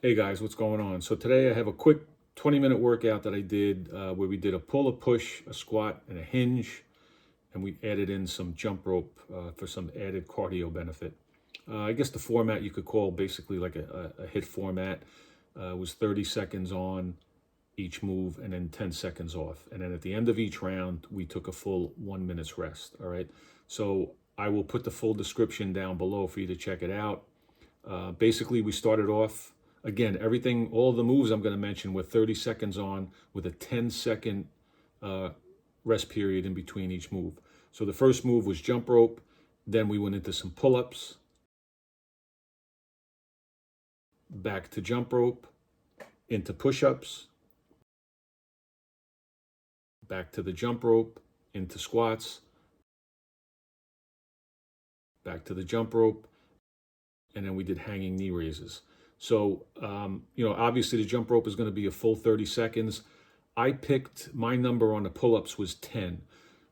Hey guys, what's going on? So today I have a quick 20-minute workout that I did where we did a pull, a push, a squat, and a hinge, and we added in some jump rope for some added cardio benefit. I guess the format you could call basically like a HIIT format. It was 30 seconds on each move and then 10 seconds off. And then at the end of each round, we took a full 1 minute's rest. All right. So I will put the full description down below for you to check it out. Basically, we started off, again, everything, all the moves I'm going to mention were 30 seconds on with a 10-second rest period in between each move. So the first move was jump rope. Then we went into some pull-ups, back to jump rope, into push-ups, back to the jump rope, into squats, back to the jump rope, and then we did hanging knee raises. So, obviously the jump rope is going to be a full 30 seconds. I picked, my number on the pull-ups was 10.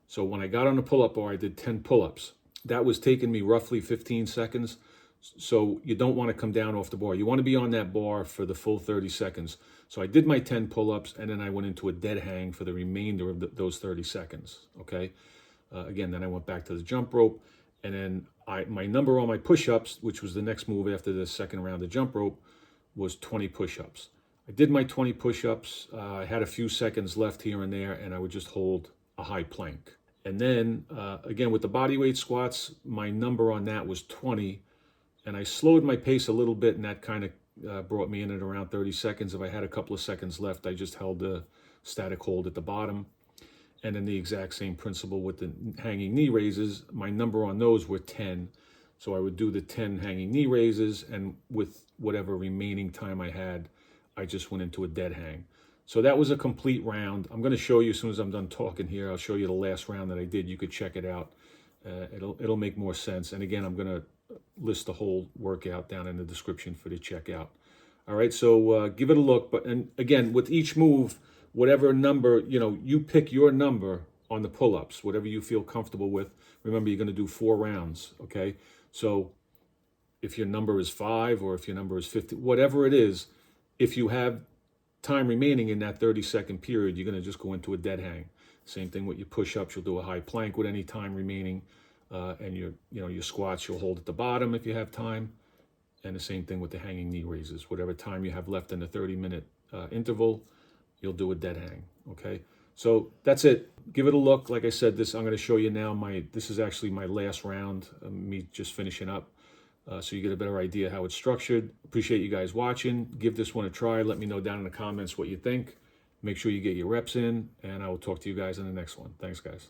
So when I got on the pull-up bar, I did 10 pull-ups. That was taking me roughly 15 seconds. So you don't want to come down off the bar. You want to be on that bar for the full 30 seconds. So I did my 10 pull-ups, and then I went into a dead hang for the remainder of those 30 seconds, okay? Again, then I went back to the jump rope, and then my number on my push-ups, which was the next move after the second round of jump rope, was 20 push-ups. I did my 20 push-ups. I had a few seconds left here and there, and I would just hold a high plank. And then, again, with the bodyweight squats, my number on that was 20, and I slowed my pace a little bit, and that kind of brought me in at around 30 seconds. If I had a couple of seconds left, I just held the static hold at the bottom. And then the exact same principle with the hanging knee raises. My number on those were 10. So I would do the 10 hanging knee raises, and with whatever remaining time I had, I just went into a dead hang. So that was a complete round. I'm going to show you as soon as I'm done talking here. I'll show you the last round that I did. You could check it out. It'll make more sense. And again, I'm going to list the whole workout down in the description for you to check out. All right, so give it a look. And again, with each move, whatever number, you pick your number on the pull-ups, whatever you feel comfortable with. Remember, you're going to do 4 rounds, okay? So if your number is 5 or if your number is 50, whatever it is, if you have time remaining in that 30-second period, you're going to just go into a dead hang. Same thing with your push-ups. You'll do a high plank with any time remaining. And your squats, you'll hold at the bottom if you have time. And the same thing with the hanging knee raises. Whatever time you have left in the 30-minute interval, you'll do a dead hang, okay? So that's it. Give it a look. Like I said, I'm going to show you now. This is actually my last round, me just finishing up. So you get a better idea how it's structured. Appreciate you guys watching. Give this one a try. Let me know down in the comments what you think. Make sure you get your reps in, and I will talk to you guys in the next one. Thanks, guys.